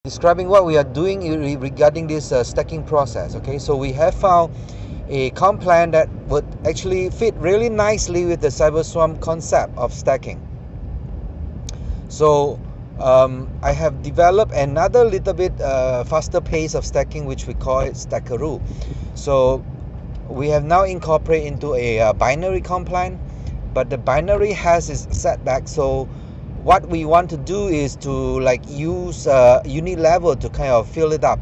describing what we are doing regarding this stacking process. Okay, so we have found a comp plan that would actually fit really nicely with the CyberSwarm concept of stacking. So I have developed another little bit faster pace of stacking, which we call it Stackaroo. So we have now incorporated into a binary comp plan, but the binary has its setback. So what we want to do is to use unit level to kind of fill it up,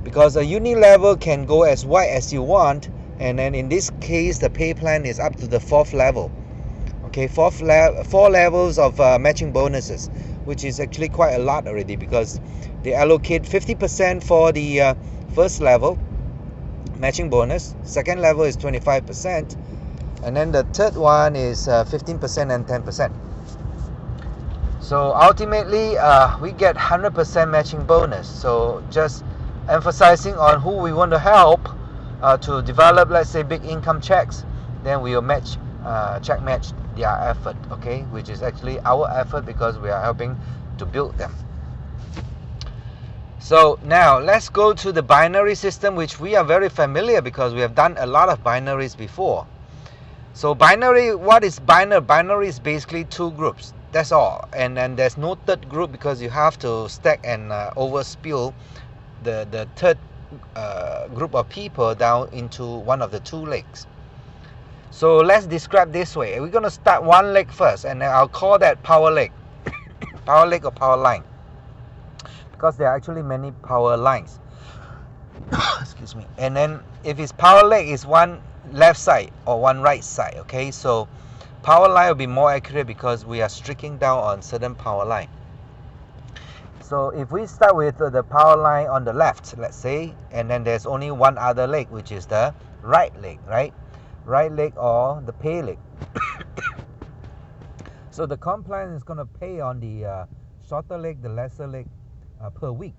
because a unit level can go as wide as you want, and then in this case the pay plan is up to the 4th level. Okay, 4 levels of matching bonuses, which is actually quite a lot already, because they allocate 50% for the first level matching bonus, second level is 25%, and then the third one is 15% and 10%. So ultimately we get 100% matching bonus. So just emphasizing on who we want to help to develop, let's say, big income checks, then we will check match their effort, okay, which is actually our effort because we are helping to build them. So now let's go to the binary system, which we are very familiar because we have done a lot of binaries before. So binary, what is binary? Binary is basically 2 groups. That's all, and then there's no third group because you have to stack and overspill the third group of people down into one of the 2 legs. So let's describe this way. We're going to start one leg first, and then I'll call that power leg. Power leg or power line, because there are actually many power lines. Excuse me. And then if it's power leg, is one left side or one right side. Okay, so power line will be more accurate because we are streaking down on certain power line. So if we start with the power line on the left, let's say, and then there's only one other leg, which is the right leg, right? Right leg or the pay leg. So the comp plan is going to pay on the shorter leg, the lesser leg per week.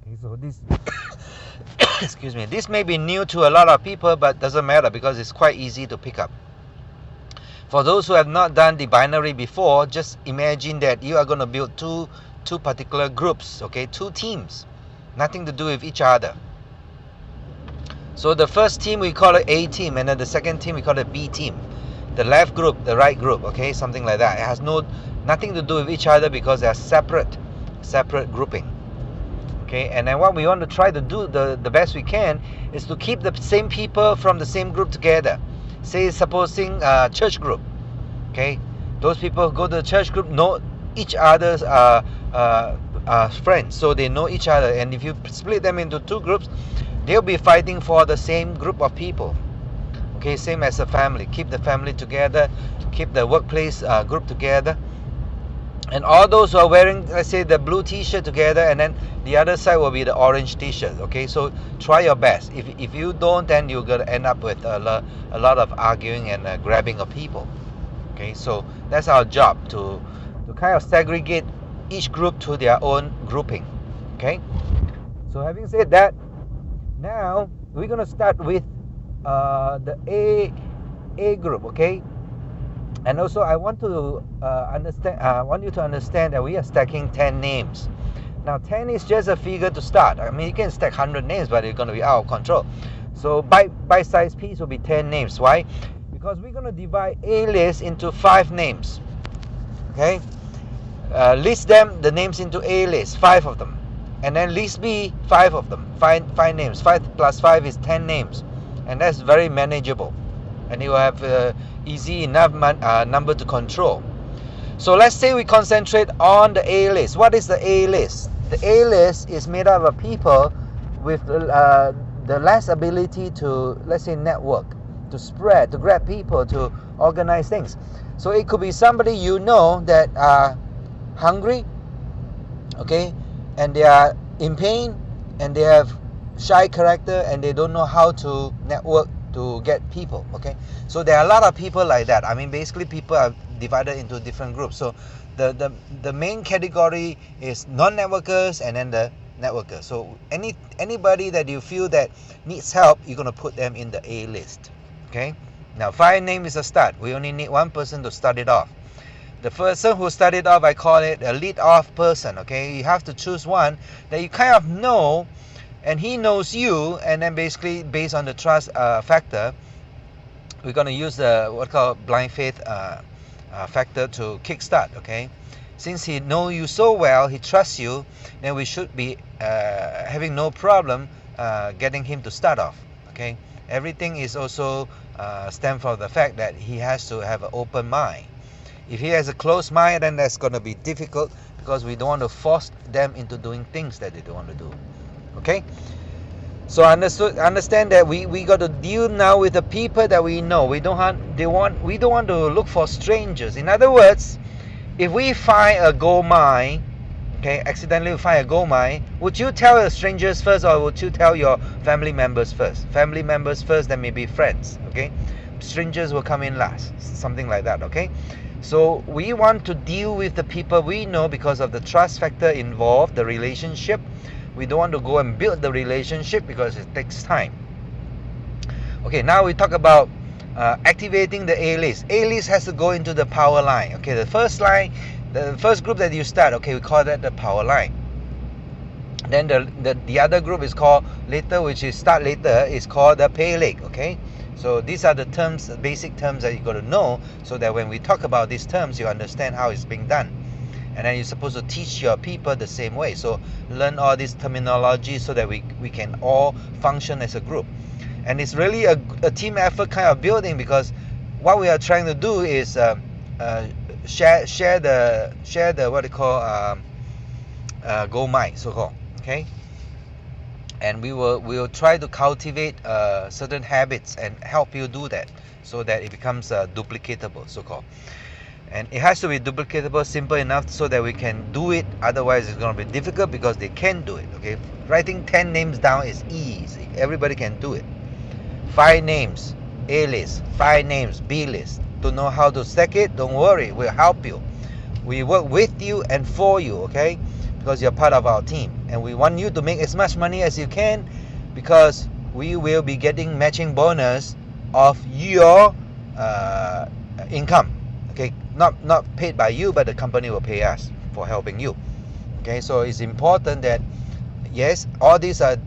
Okay, so this excuse me, this may be new to a lot of people, but doesn't matter because it's quite easy to pick up. For those who have not done the binary before, just imagine that you are going to build two particular groups, okay, 2 teams, nothing to do with each other. So the first team we call it A team, and then the second team we call it B team. The left group, the right group, okay, something like that. It has nothing to do with each other because they are separate grouping. Okay, and then what we want to try to do the best we can is to keep the same people from the same group together. Say supposing church group, okay, those people who go to the church group know each other's friends, so they know each other, and if you split them into 2 groups, they'll be fighting for the same group of people. Okay, same as a family. Keep the family together, keep the workplace group together, and all those who are wearing, let's say, the blue t-shirt together, and then the other side will be the orange t-shirt. Okay, so try your best. If you don't, then you're going to end up with a lot of arguing and grabbing of people. Okay, so that's our job, to kind of segregate each group to their own grouping. Okay, so having said that, now we're going to start with the A group. Okay, and also I want to want you to understand that we are stacking 10 names. Now 10 is just a figure to start. I mean, you can stack 100 names, but it's going to be out of control. So bite-sized piece will be 10 names. Why? Because we're going to divide A list into 5 names. Okay, list them, the names, into A list, 5 of them, and then list B, 5 of them, 5 names. 5 plus 5 is 10 names, and that's very manageable, and you will have easy enough number to control. So let's say we concentrate on the A list. What is the A list? The A list is made up of people with the less ability to, let's say, network, to spread, to grab people, to organize things. So it could be somebody you know that are hungry, okay, and they are in pain, and they have shy character, and they don't know how to network to get people. Okay, so there are a lot of people like that. I mean, basically people are divided into different groups. So the main category is non-networkers, and then the networkers. So anybody that you feel that needs help, you're going to put them in the A list. Okay, now 5 names is a start. We only need 1 person to start it off. The person who started off, I call it a lead off person. Okay, you have to choose one that you kind of know, and he knows you, and then basically based on the trust factor, we're going to use the what called blind faith factor to kickstart. Okay, since he knows you so well, he trusts you, then we should be having no problem getting him to start off. Okay, everything is also stem from the fact that he has to have an open mind. If he has a closed mind, then that's going to be difficult, because we don't want to force them into doing things that they don't want to do. Okay, so understand that we got to deal now with the people that we know. We don't want to look for strangers. In other words, if we find a gold mine, okay, accidentally find a gold mine, would you tell the strangers first, or would you tell your family members first? Family members first, then maybe friends. Okay, strangers will come in last, something like that. Okay, so we want to deal with the people we know because of the trust factor involved, the relationship. We don't want to go and build the relationship because it takes time. Okay, now we talk about activating the A list. A list has to go into the power line. Okay, the first line, the first group that you start, okay, we call that the power line. Then the other group is called later, which is start later, is called the Payleg. Okay, so these are the terms, the basic terms that you got to know, so that when we talk about these terms, you understand how it's being done. And then you're supposed to teach your people the same way. So learn all this terminology so that we can all function as a group. And it's really a team effort kind of building, because what we are trying to do is share the what they call gold mine, so called. Okay, and we will try to cultivate certain habits and help you do that, so that it becomes duplicatable, so called. And it has to be duplicatable, simple enough so that we can do it. Otherwise it's going to be difficult, because they can't do it. Okay, writing 10 names down is easy, everybody can do it. 5 names A list, 5 names B list. To know how to stack it, don't worry, we'll help you. We work with you and for you. Okay, because you're part of our team, and we want you to make as much money as you can, because we will be getting matching bonus of your income. Okay, not paid by you, but the company will pay us for helping you. Okay, so it's important that, yes, all these are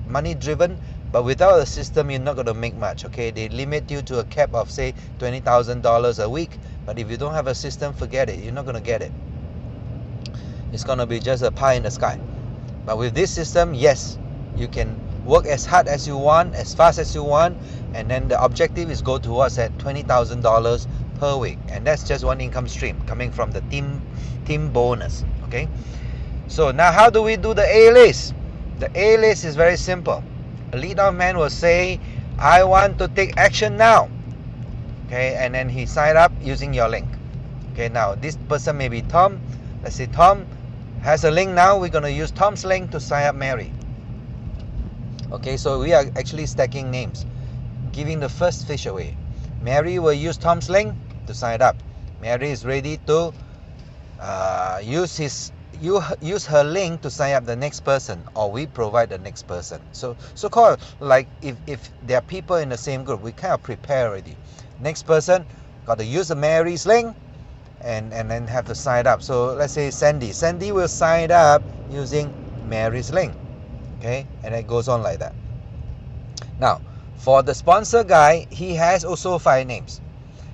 money driven, but without a system, you're not going to make much. Okay, they limit you to a cap of say $20,000 a week, but if you don't have a system, forget it, you're not going to get it. It's going to be just a pie in the sky. But with this system, yes, you can work as hard as you want, as fast as you want, and then the objective is go towards that $20,000 per week, and that's just one income stream coming from the team bonus. Okay, so now how do we do the A list? The A list is very simple. A lead-on man will say, I want to take action now. Okay, and then he sign up using your link. Okay, now this person may be Tom. Let's say Tom has a link now. We're going to use Tom's link to sign up Mary. Okay, so we are actually stacking names, giving the first fish away. Mary will use Tom's link to sign up. Mary is ready to use her link to sign up the next person, or we provide the next person. So called, like if there are people in the same group, we kind of prepare already. Next person got to use the Mary's link and then have to sign up. So let's say Sandy will sign up using Mary's link. Okay, and it goes on like that. Now for the sponsor guy, he has also 5 names.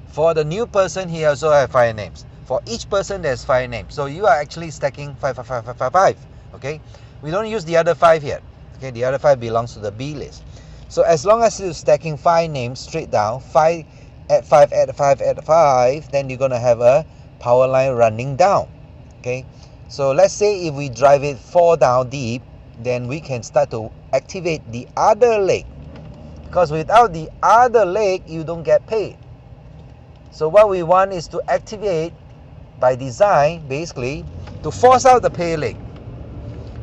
For the new person, he also has 5 names. For each person, there's 5 names. So you are actually stacking 5, 5, 5, 5, 5, 5. Okay, we don't use the other 5 yet. Okay, the other 5 belongs to the B list. So as long as you're stacking 5 names straight down, 5 add 5 add 5 add 5, then you're gonna have a power line running down. Okay, so let's say if we drive it 4 down deep, then we can start to activate the other leg, because without the other leg you don't get paid. So what we want is to activate by design, basically to force out the pay leg.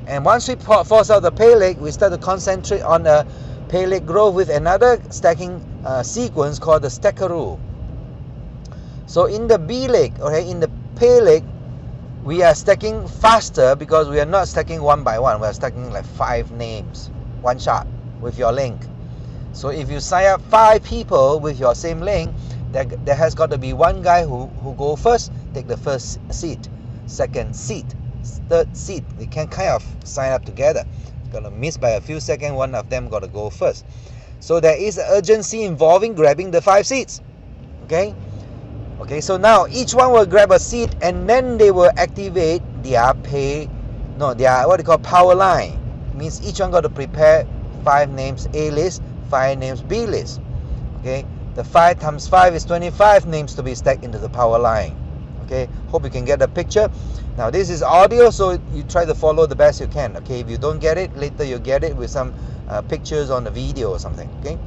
And once we force out the pay leg, we start to concentrate on the pay leg growth with another stacking sequence called the stacker rule. So in the B leg, okay, in the pay leg, we are stacking faster because we are not stacking one by one. We are stacking like 5 names, one shot with your link. So if you sign up 5 people with your same link, there has got to be one guy who go first, take the first seat, second seat, third seat. They can kind of sign up together. Gonna miss by a few seconds, one of them gotta go first. So there is urgency involving grabbing the 5 seats. Okay, so now each one will grab a seat, and then they will activate their what they call power line. Means each one got to prepare 5 names A list, 5 names B list. Okay, the 5 times 5 is 25 names to be stacked into the power line. Okay, hope you can get the picture. Now this is audio, so you try to follow the best you can. Okay, if you don't get it, later you get it with some pictures on the video or something. Okay,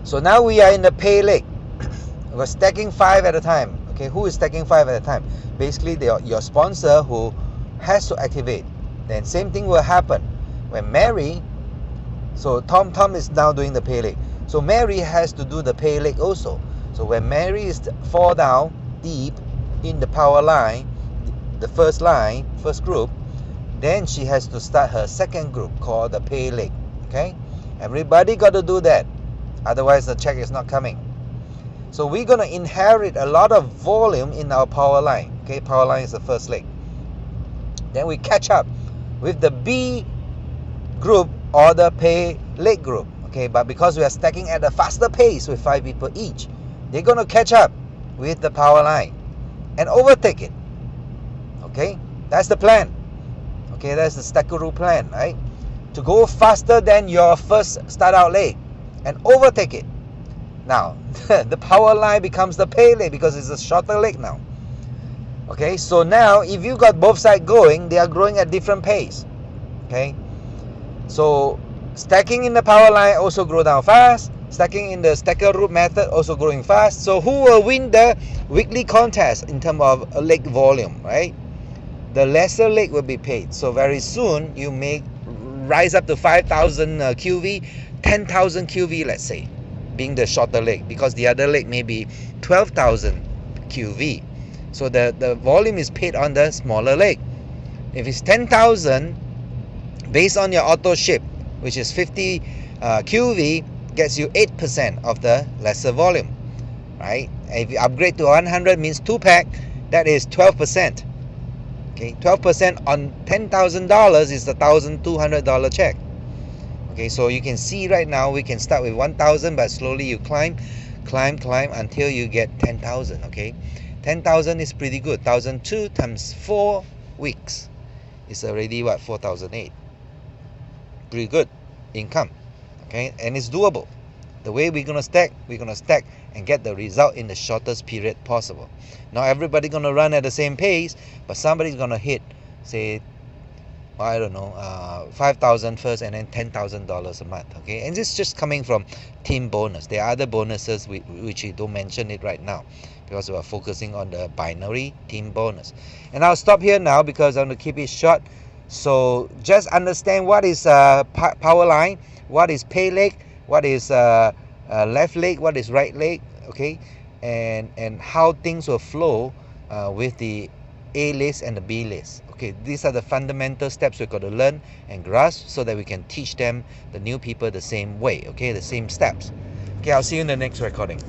so now we are in the Payleg. We're stacking 5 at a time. Okay, who is stacking 5 at a time? Basically, your sponsor who has to activate. Then same thing will happen when Mary. So Tom is now doing the Payleg. So Mary has to do the Payleg also. So when Mary is fall down deep in the power line, the first group, then she has to start her second group called the Payleg. Okay, everybody got to do that, otherwise the check is not coming. So we're gonna inherit a lot of volume in our power line. Okay, power line is the first leg. Then we catch up with the B group or the Payleg group. Okay, but because we are stacking at a faster pace with 5 people each, they're gonna catch up with the power line and overtake it. Okay, that's the plan. Okay, that's the stackeroo plan, right? To go faster than your first start out leg and overtake it. Now the power line becomes the Payleg because it's a shorter leg now. Okay, so now if you got both sides going, they are growing at different pace. Okay, so stacking in the power line also grow down fast. Stacking in the stacker route method also growing fast. So who will win the weekly contest in terms of leg volume, right? The lesser leg will be paid. So very soon you may rise up to 5,000 QV, 10,000 QV, let's say, being the shorter leg, because the other leg may be 12,000 QV. So the volume is paid on the smaller leg. If it's 10,000, based on your auto ship, which is 50 QV, gets you 8% of the lesser volume, right? If you upgrade to 100, means 2 pack, that is 12%. Okay, 12% on $10,000 is the $1,200 check. Okay, so you can see right now we can start with 1,000, but slowly you climb until you get 10,000. Okay, 10,000 is pretty good. 1,002 times 4 weeks is already what, 4,008. Pretty good income. Okay, and it's doable. The way we're gonna stack and get the result in the shortest period possible. Not everybody gonna run at the same pace, but somebody's gonna hit, say, I don't know, 5,000 first and then $10,000 a month. Okay, and this is just coming from team bonus. There are other bonuses which we don't mention it right now because we are focusing on the binary team bonus. And I'll stop here now because I'm gonna keep it short. So just understand what is power line, what is Payleg, what is left leg, what is right leg. Okay, and how things will flow with the A list and the B list. Okay, these are the fundamental steps we've got to learn and grasp so that we can teach them, the new people, the same way. Okay, the same steps. Okay, I'll see you in the next recording.